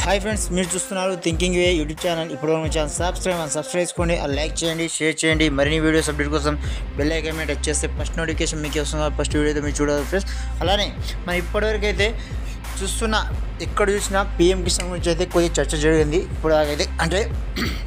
Hi friends, మీరు చూస్తున్నారు thinking వే YouTube channel. ఇప్పుడు ఛానల్ సబ్స్క్రైబ్ చేసుకోండి, లైక్ చేయండి, షేర్ చేయండి. మరిన్ని వీడియోస్ అప్డేట్ కోసం బెల్ ఐకాన్ మీద టచ్ చేస్తే ఫస్ట్ నోటిఫికేషన్ మీకు వస్తుంది. ఫస్ట్ వీడియో అయితే మీరు చూడాలి ఫ్రెండ్స్. అలానే మనం ఇప్పటివరకు అయితే చూస్తున్న ఎక్కడ చూసినా పీఎం కిసాన్ గురించి అయితే కొద్దిగా చర్చ జరిగింది. ఇప్పుడు అయితే అంటే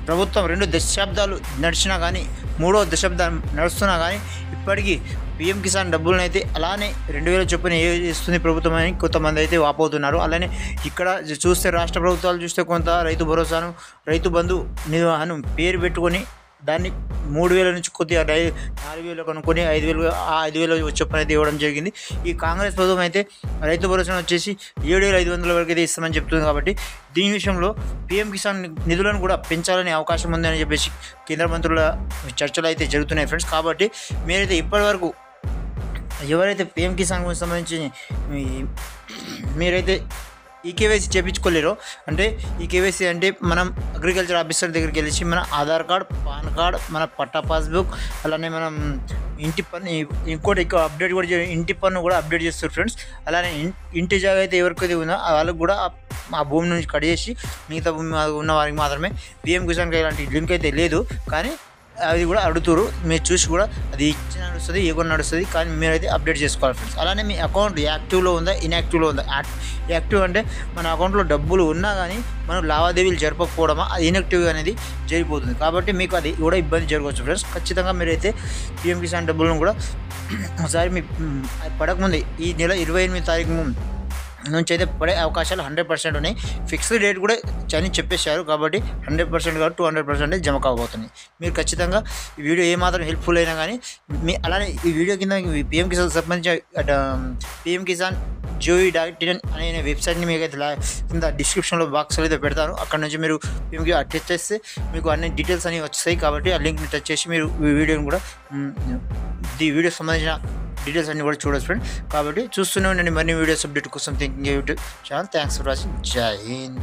ప్రభుత్వం 2 దశాబ్దాలు నడిచినా కానీ 3వ దశాబ్దం నడుస్తున్నా కానీ ఇప్పటికీ పీఎం కిసాన్ డబ్బులను అయితే అలానే 2000 చొప్పున ఇస్తుంది ప్రభుత్వం అని కొంతమంది అయితే వాపోతున్నారు. అలానే ఇక్కడ చూస్తే రాష్ట్ర ప్రభుత్వాలు చూస్తే కొంత రైతు భరోసాను, రైతు బంధు అని పేరు పెట్టుకొని దాన్ని 3000 నుంచి కొద్దిగా 4000 కొనుక్కొని 5000 5000 చొప్పున అయితే ఇవ్వడం జరిగింది. ఈ కాంగ్రెస్ ప్రభుత్వం అయితే రైతు భరోసాను వచ్చేసి 7500 వరకు అయితే ఇస్తామని చెప్తుంది. కాబట్టి దీని విషయంలో పీఎం కిసాన్ నిధులను కూడా పెంచాలనే అవకాశం ఉందని చెప్పేసి కేంద్ర మంత్రుల చర్చలు అయితే జరుగుతున్నాయి ఫ్రెండ్స్. కాబట్టి మీరైతే ఇప్పటివరకు ఎవరైతే పీఎం కిసాన్ గురించి సంబంధించి మీరైతే ఈ కేవైసీ చేయించుకోలేరో, అంటే ఈ కేవైసీ అంటే మనం అగ్రికల్చర్ ఆఫీసర్ దగ్గరికి వెళ్ళి మన ఆధార్ కార్డ్, పాన్ కార్డ్, మన పట్టా పాస్బుక్, అలానే మనం ఇంటి పన్ను, ఇంకోటి అప్డేట్ కూడా ఇంటి పన్ను కూడా అప్డేట్ చేస్తారు ఫ్రెండ్స్. అలానే ఇంటి జాగా అయితే ఎవరికైతే ఉందో వాళ్ళకు కూడా ఆ భూమి నుంచి కట్ చేసి మిగతా భూమి ఉన్న వారికి మాత్రమే పీఎం కిసాన్కి ఇలాంటి లింక్ అయితే లేదు, కానీ అది కూడా అడుగుతారు. మీరు చూసి కూడా అది ఇచ్చిన నడుస్తుంది, ఏ కూడా నడుస్తుంది, కానీ మీరైతే అప్డేట్ చేసుకోవాలి ఫ్రెండ్స్. అలానే మీ అకౌంట్ యాక్టివ్లో ఉందా, ఇన్యాక్టివ్లో ఉందా? యాక్టివ్ అంటే మన అకౌంట్లో డబ్బులు ఉన్నా కానీ మనం లావాదేవీలు జరపకపోవడమా, అది ఇన్యాక్టివ్ అనేది జరిగిపోతుంది. కాబట్టి మీకు అది కూడా ఇబ్బంది జరగవచ్చు ఫ్రెండ్స్. ఖచ్చితంగా మీరైతే పీఎం కిసాన్ డబ్బులను కూడా ఒకసారి మీ పడకముందే ఈ నెల 28వ తారీఖు నుంచి అయితే పడే అవకాశాలు 100% ఉన్నాయి. ఫిక్స్డ్ డేట్ కూడా అని చెప్పేశారు. కాబట్టి 100% కాదు 200% జమ కాబోతున్నాయి. మీరు ఖచ్చితంగా ఈ వీడియో ఏమాత్రం హెల్ప్ఫుల్ అయినా కానీ అలానే ఈ వీడియో కింద పీఎం కిసాన్ సంబంధించిన పీఎం కిసాన్ GOV.in అనే వెబ్సైట్ని మీకు అయితే కింద డిస్క్రిప్షన్లో బాక్స్లో అయితే పెడతాను. అక్కడ నుంచి మీరు పీఎంకి టచ్ చేస్తే మీకు అన్ని డీటెయిల్స్ అనేవి వస్తాయి. కాబట్టి ఆ లింక్ని టచ్ చేసి మీరు ఈ వీడియోని కూడా ఈ వీడియో సంబంధించిన డీటెయిల్స్ అన్నీ కూడా చూడొచ్చు ఫ్రెండ్. కాబట్టి చూస్తూనే ఉండండి మరిన్ని వీడియోస్ అప్డేట్ కోసం thinking YouTube channel. Thanks for watching. జై హింద్.